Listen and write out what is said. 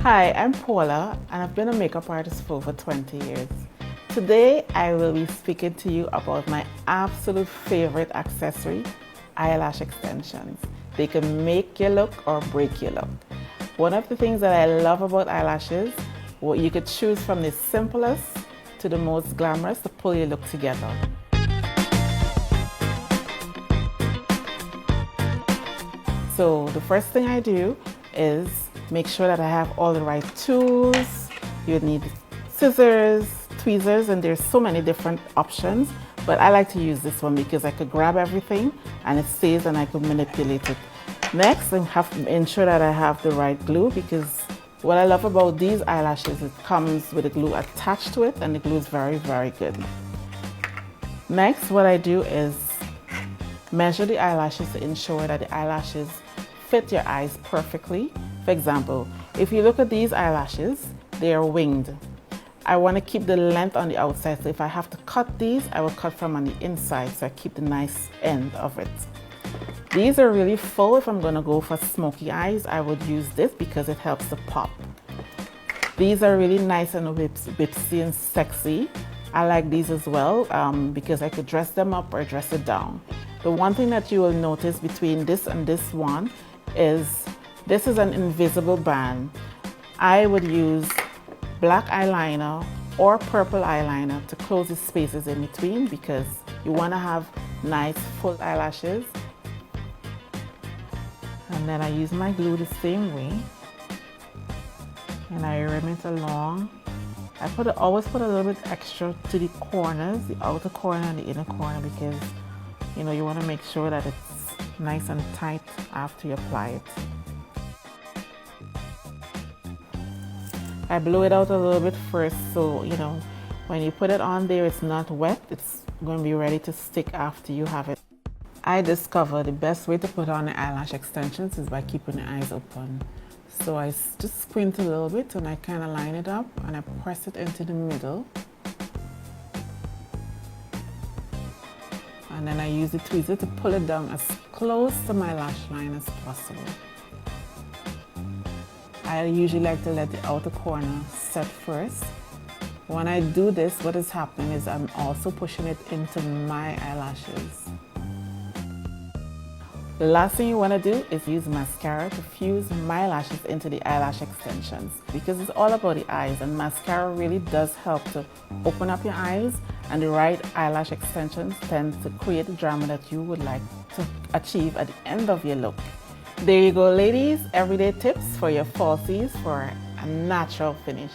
Hi, I'm Paula and I've been a makeup artist for over 20 years. Today I will be speaking to you about my absolute favorite accessory, eyelash extensions. They can make your look or break your look. One of the things that I love about eyelashes, you could choose from the simplest to the most glamorous to pull your look together. So the first thing I do is make sure that I have all the right tools. You would need scissors, tweezers, and there's so many different options, but I like to use this one because I could grab everything and it stays and I could manipulate it. Next, I have to ensure that I have the right glue, because what I love about these eyelashes, it comes with a glue attached to it and the glue is very, very good. Next, what I do is measure the eyelashes to ensure that the eyelashes fit your eyes perfectly. For example, if you look at these eyelashes, they are winged. I want to keep the length on the outside, so if I have to cut these, I will cut from on the inside so I keep the nice end of it. These are really full. If I'm going to go for smoky eyes, I would use this because it helps to pop. These are really nice and whipsy and sexy. I like these as well because I could dress them up or dress it down. The one thing that you will notice between this and this one is this is an invisible band. I would use black eyeliner or purple eyeliner to close the spaces in between, because you want to have nice full eyelashes. And then I use my glue the same way and I rim it along. I always put a little bit extra to the corners, the outer corner and the inner corner, because you want to make sure that it's nice and tight after you apply it. I blow it out a little bit first, so when you put it on there, it's not wet. It's going to be ready to stick after you have it. I discovered the best way to put on the eyelash extensions is by keeping the eyes open. So I just squint a little bit and I kind of line it up and I press it into the middle. And then I use the tweezer to pull it down as close to my lash line as possible. I usually like to let the outer corner set first. When I do this, what is happening is I'm also pushing it into my eyelashes. The last thing you want to do is use mascara to fuse my lashes into the eyelash extensions, because it's all about the eyes, and mascara really does help to open up your eyes, and the right eyelash extensions tend to create the drama that you would like to achieve at the end of your look. There you go, ladies, everyday tips for your falsies for a natural finish.